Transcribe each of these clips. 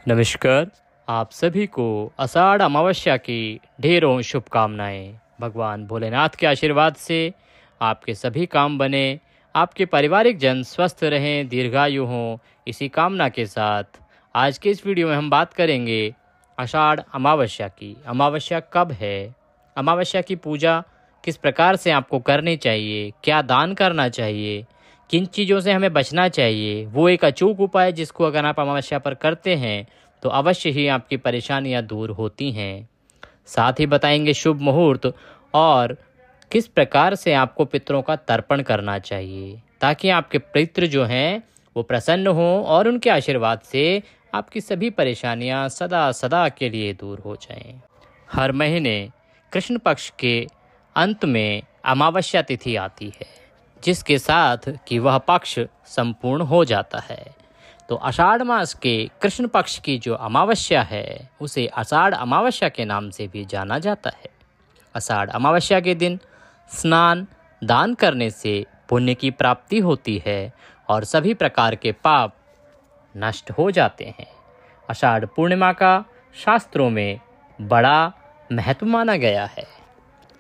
नमस्कार। आप सभी को आषाढ़ अमावस्या की ढेरों शुभकामनाएं। भगवान भोलेनाथ के आशीर्वाद से आपके सभी काम बने, आपके पारिवारिक जन स्वस्थ रहें, दीर्घायु हों, इसी कामना के साथ आज के इस वीडियो में हम बात करेंगे आषाढ़ अमावस्या की। अमावस्या कब है, अमावस्या की पूजा किस प्रकार से आपको करनी चाहिए, क्या दान करना चाहिए, किन चीज़ों से हमें बचना चाहिए, वो एक अचूक उपाय जिसको अगर आप अमावस्या पर करते हैं तो अवश्य ही आपकी परेशानियां दूर होती हैं। साथ ही बताएंगे शुभ मुहूर्त और किस प्रकार से आपको पितरों का तर्पण करना चाहिए ताकि आपके पितृ जो हैं वो प्रसन्न हों और उनके आशीर्वाद से आपकी सभी परेशानियां सदा सदा के लिए दूर हो जाएं। हर महीने कृष्ण पक्ष के अंत में अमावस्या तिथि आती है, जिसके साथ कि वह पक्ष संपूर्ण हो जाता है। तो आषाढ़ मास के कृष्ण पक्ष की जो अमावस्या है उसे आषाढ़ अमावस्या के नाम से भी जाना जाता है। आषाढ़ अमावस्या के दिन स्नान दान करने से पुण्य की प्राप्ति होती है और सभी प्रकार के पाप नष्ट हो जाते हैं। आषाढ़ पूर्णिमा का शास्त्रों में बड़ा महत्व माना गया है।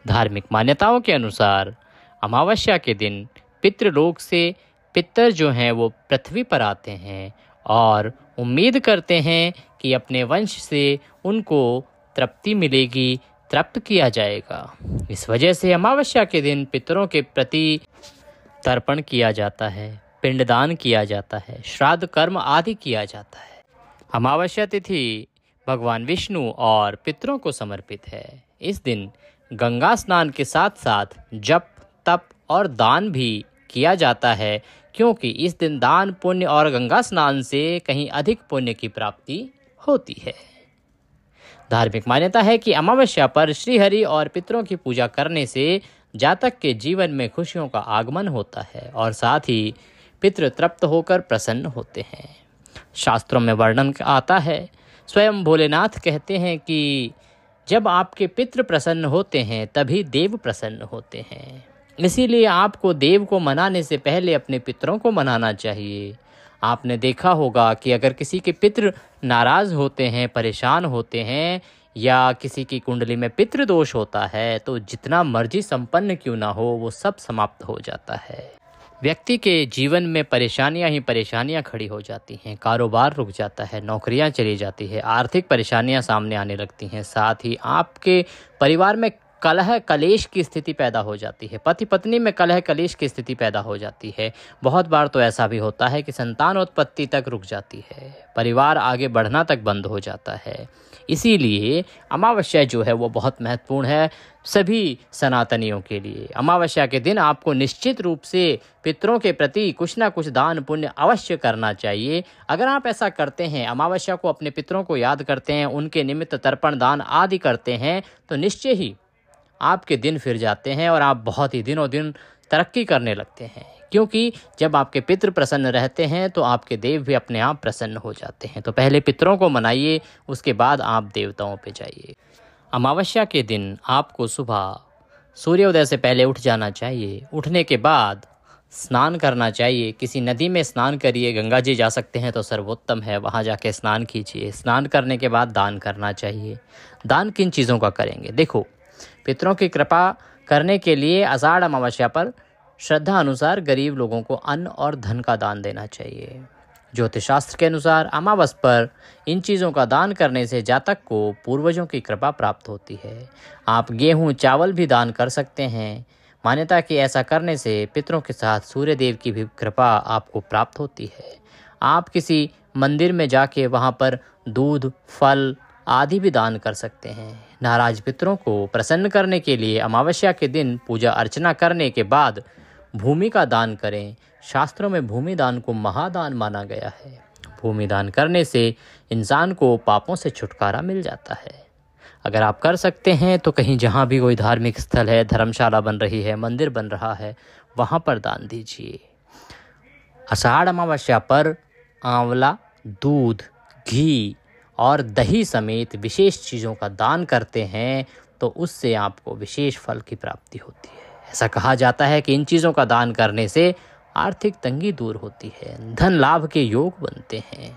धार्मिक मान्यताओं के अनुसार अमावस्या के दिन पितृलोक से पितर जो हैं वो पृथ्वी पर आते हैं और उम्मीद करते हैं कि अपने वंश से उनको तृप्ति मिलेगी, तृप्त किया जाएगा। इस वजह से अमावस्या के दिन पितरों के प्रति तर्पण किया जाता है, पिंडदान किया जाता है, श्राद्ध कर्म आदि किया जाता है। अमावस्या तिथि भगवान विष्णु और पितरों को समर्पित है। इस दिन गंगा स्नान के साथ साथ जप तप और दान भी किया जाता है, क्योंकि इस दिन दान पुण्य और गंगा स्नान से कहीं अधिक पुण्य की प्राप्ति होती है। धार्मिक मान्यता है कि अमावस्या पर श्रीहरि और पितरों की पूजा करने से जातक के जीवन में खुशियों का आगमन होता है और साथ ही पितृ तृप्त होकर प्रसन्न होते हैं। शास्त्रों में वर्णन आता है, स्वयं भोलेनाथ कहते हैं कि जब आपके पितृ प्रसन्न होते हैं तभी देव प्रसन्न होते हैं। इसीलिए आपको देव को मनाने से पहले अपने पितरों को मनाना चाहिए। आपने देखा होगा कि अगर किसी के पितृ नाराज़ होते हैं, परेशान होते हैं या किसी की कुंडली में पितृ दोष होता है तो जितना मर्जी संपन्न क्यों ना हो वो सब समाप्त हो जाता है। व्यक्ति के जीवन में परेशानियां ही परेशानियां खड़ी हो जाती हैं, कारोबार रुक जाता है, नौकरियां चली जाती है, आर्थिक परेशानियां सामने आने लगती हैं, साथ ही आपके परिवार में कलह कलेश की स्थिति पैदा हो जाती है, पति पत्नी में कलह कलेश की स्थिति पैदा हो जाती है। बहुत बार तो ऐसा भी होता है कि संतान उत्पत्ति तक रुक जाती है, परिवार आगे बढ़ना तक बंद हो जाता है। इसीलिए अमावस्या जो है वो बहुत महत्वपूर्ण है सभी सनातनियों के लिए। अमावस्या के दिन आपको निश्चित रूप से पितरों के प्रति कुछ ना कुछ दान पुण्य अवश्य करना चाहिए। अगर आप ऐसा करते हैं, अमावस्या को अपने पितरों को याद करते हैं, उनके निमित्त तर्पण दान आदि करते हैं तो निश्चय ही आपके दिन फिर जाते हैं और आप बहुत ही दिनों दिन तरक्की करने लगते हैं, क्योंकि जब आपके पितृ प्रसन्न रहते हैं तो आपके देव भी अपने आप प्रसन्न हो जाते हैं। तो पहले पितरों को मनाइए, उसके बाद आप देवताओं पे जाइए। अमावस्या के दिन आपको सुबह सूर्योदय से पहले उठ जाना चाहिए। उठने के बाद स्नान करना चाहिए, किसी नदी में स्नान करिए, गंगा जी जा सकते हैं तो सर्वोत्तम है, वहाँ जाके स्नान कीजिए। स्नान करने के बाद दान करना चाहिए। दान किन चीज़ों का करेंगे? देखो, पितरों की कृपा करने के लिए आषाढ़ अमावस्या पर श्रद्धा अनुसार गरीब लोगों को अन्न और धन का दान देना चाहिए। ज्योतिष शास्त्र के अनुसार अमावस्या पर इन चीज़ों का दान करने से जातक को पूर्वजों की कृपा प्राप्त होती है। आप गेहूं चावल भी दान कर सकते हैं। मान्यता कि ऐसा करने से पितरों के साथ सूर्य देव की भी कृपा आपको प्राप्त होती है। आप किसी मंदिर में जाके वहाँ पर दूध फल आदि भी दान कर सकते हैं। नाराज पितरों को प्रसन्न करने के लिए अमावस्या के दिन पूजा अर्चना करने के बाद भूमि का दान करें। शास्त्रों में भूमि दान को महादान माना गया है। भूमि दान करने से इंसान को पापों से छुटकारा मिल जाता है। अगर आप कर सकते हैं तो कहीं जहाँ भी कोई धार्मिक स्थल है, धर्मशाला बन रही है, मंदिर बन रहा है, वहाँ पर दान दीजिए। आषाढ़ अमावस्या पर आंवला, दूध, घी और दही समेत विशेष चीज़ों का दान करते हैं तो उससे आपको विशेष फल की प्राप्ति होती है। ऐसा कहा जाता है कि इन चीज़ों का दान करने से आर्थिक तंगी दूर होती है, धन लाभ के योग बनते हैं।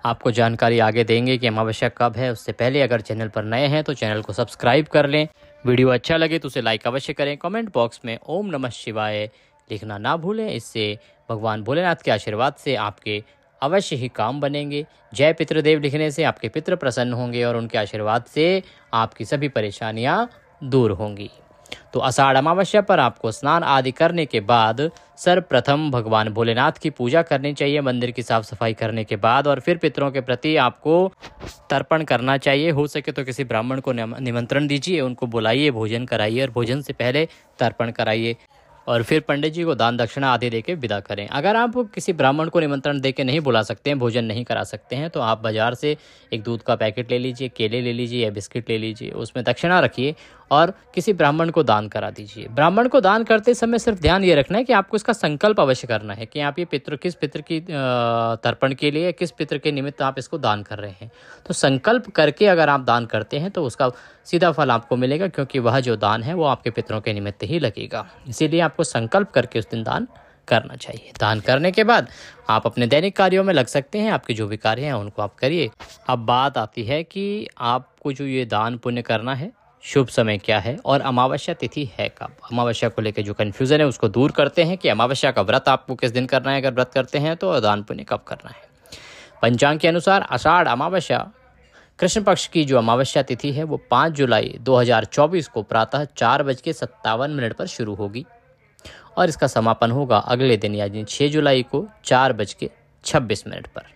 आपको जानकारी आगे देंगे कि अमावस्या कब है। उससे पहले अगर चैनल पर नए हैं तो चैनल को सब्सक्राइब कर लें। वीडियो अच्छा लगे तो उसे लाइक अवश्य करें। कमेंट बॉक्स में ओम नमः शिवाय लिखना ना भूलें। इससे भगवान भोलेनाथ के आशीर्वाद से आपके अवश्य ही काम बनेंगे। जय पितृदेव लिखने से आपके पितृ प्रसन्न होंगे और उनके आशीर्वाद से आपकी सभी परेशानियां दूर होंगी। तो आषाढ़ अमावस्या पर आपको स्नान आदि करने के बाद सर्वप्रथम भगवान भोलेनाथ की पूजा करनी चाहिए, मंदिर की साफ सफाई करने के बाद, और फिर पितरों के प्रति आपको तर्पण करना चाहिए। हो सके तो किसी ब्राह्मण को निमंत्रण दीजिए, उनको बुलाइए, भोजन कराइए और भोजन से पहले तर्पण कराइए और फिर पंडित जी को दान दक्षिणा आदि देके विदा करें। अगर आप किसी ब्राह्मण को निमंत्रण देके नहीं बुला सकते हैं, भोजन नहीं करा सकते हैं, तो आप बाज़ार से एक दूध का पैकेट ले लीजिए, केले ले लीजिए या बिस्किट ले लीजिए, उसमें दक्षिणा रखिए और किसी ब्राह्मण को दान करा दीजिए। ब्राह्मण को दान करते समय सिर्फ ध्यान ये रखना है कि आपको इसका संकल्प अवश्य करना है कि आप ये किस पितृ की तर्पण के लिए, किस पितृ के निमित्त आप इसको दान कर रहे हैं। तो संकल्प करके अगर आप दान करते हैं तो उसका सीधा फल आपको मिलेगा, क्योंकि वह जो दान है वो आपके पितरों के निमित्त ही लगेगा। इसीलिए आपको संकल्प करके उस दिन दान करना चाहिए। दान करने के बाद आप अपने दैनिक कार्यों में लग सकते हैं। आपके जो भी कार्य हैं उनको आप करिए। अब बात आती है कि आपको जो ये दान पुण्य करना है, शुभ समय क्या है और अमावस्या तिथि है कब। अमावस्या को लेकर जो कन्फ्यूज़न है उसको दूर करते हैं कि अमावस्या का व्रत आपको किस दिन करना है, अगर व्रत करते हैं तो दान पुण्य कब करना है। पंचांग के अनुसार आषाढ़ अमावस्या कृष्ण पक्ष की जो अमावस्या तिथि है वो 5 जुलाई 2024 को प्रातः 4:57 पर शुरू होगी और इसका समापन होगा अगले दिन यानी 6 जुलाई को 4:26 पर।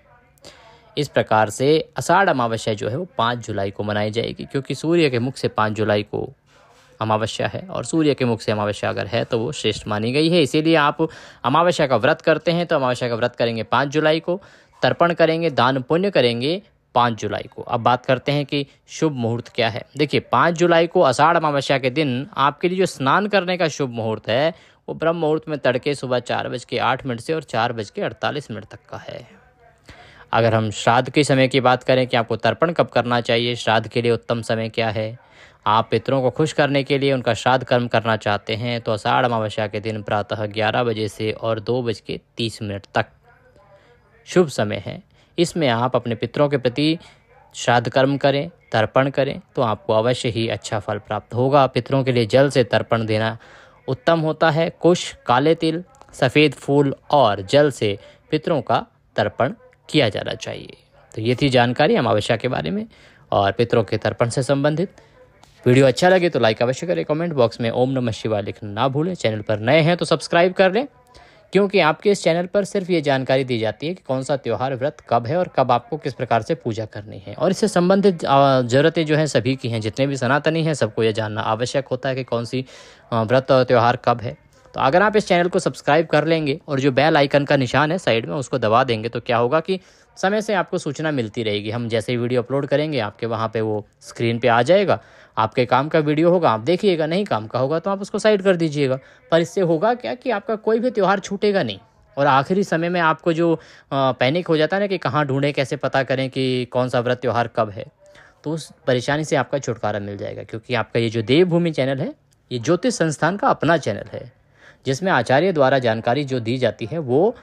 इस प्रकार से आषाढ़ अमावस्या जो है वो 5 जुलाई को मनाई जाएगी, क्योंकि सूर्य के मुख से 5 जुलाई को अमावस्या है और सूर्य के मुख से अमावस्या अगर है तो वो श्रेष्ठ मानी गई है। इसीलिए आप अमावस्या का व्रत करते हैं तो अमावस्या का व्रत करेंगे 5 जुलाई को, तर्पण करेंगे, दान पुण्य करेंगे 5 जुलाई को। अब बात करते हैं कि शुभ मुहूर्त क्या है। देखिए 5 जुलाई को आषाढ़ अमावस्या के दिन आपके लिए जो स्नान करने का शुभ मुहूर्त है वो ब्रह्म मुहूर्त में तड़के सुबह 4:08 से और 4:48 तक का है। अगर हम श्राद्ध के समय की बात करें कि आपको तर्पण कब करना चाहिए, श्राद्ध के लिए उत्तम समय क्या है, आप पितरों को खुश करने के लिए उनका श्राद्ध कर्म करना चाहते हैं तो आषाढ़ अमावस्या के दिन प्रातः 11 बजे से और 2:30 तक शुभ समय है। इसमें आप अपने पितरों के प्रति श्राद्ध कर्म करें, तर्पण करें तो आपको अवश्य ही अच्छा फल प्राप्त होगा। पितरों के लिए जल से तर्पण देना उत्तम होता है। कुश, काले तिल, सफ़ेद फूल और जल से पितरों का तर्पण किया जाना चाहिए। तो ये थी जानकारी अमावस्या के बारे में और पितरों के तर्पण से संबंधित। वीडियो अच्छा लगे तो लाइक अवश्य करें। कमेंट बॉक्स में ओम नमः शिवाय लिखना ना भूलें। चैनल पर नए हैं तो सब्सक्राइब कर लें, क्योंकि आपके इस चैनल पर सिर्फ ये जानकारी दी जाती है कि कौन सा त्यौहार व्रत कब है और कब आपको किस प्रकार से पूजा करनी है। और इससे संबंधित ज़रूरतें जो हैं सभी की हैं, जितने भी सनातनी हैं सबको ये जानना आवश्यक होता है कि कौन सी व्रत और त्यौहार कब है। तो अगर आप इस चैनल को सब्सक्राइब कर लेंगे और जो बेल आइकन का निशान है साइड में उसको दबा देंगे तो क्या होगा कि समय से आपको सूचना मिलती रहेगी। हम जैसे ही वीडियो अपलोड करेंगे आपके वहाँ पे वो स्क्रीन पे आ जाएगा। आपके काम का वीडियो होगा, आप देखिएगा, नहीं काम का होगा तो आप उसको साइड कर दीजिएगा। पर इससे होगा क्या कि आपका कोई भी त्यौहार छूटेगा नहीं और आखिरी समय में आपको जो पैनिक हो जाता है ना कि कहाँ ढूंढें, कैसे पता करें कि कौन सा व्रत त्यौहार कब है, तो उस परेशानी से आपका छुटकारा मिल जाएगा। क्योंकि आपका ये जो देवभूमि चैनल है ये ज्योतिष संस्थान का अपना चैनल है, जिसमें आचार्य द्वारा जानकारी जो दी जाती है वो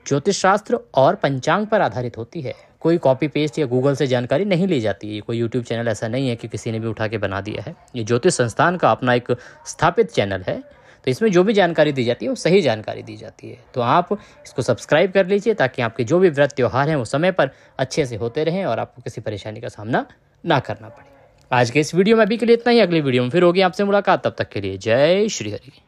ज्योतिष शास्त्र और पंचांग पर आधारित होती है। कोई कॉपी पेस्ट या गूगल से जानकारी नहीं ली जाती है। कोई यूट्यूब चैनल ऐसा नहीं है कि किसी ने भी उठा के बना दिया है। ये ज्योतिष संस्थान का अपना एक स्थापित चैनल है, तो इसमें जो भी जानकारी दी जाती है वो सही जानकारी दी जाती है। तो आप इसको सब्सक्राइब कर लीजिए ताकि आपके जो भी व्रत त्यौहार हैं वो समय पर अच्छे से होते रहें और आपको किसी परेशानी का सामना ना करना पड़े। आज के इस वीडियो में अभी के लिए इतना ही। अगली वीडियो में फिर होगी आपसे मुलाकात। तब तक के लिए जय श्री हरि।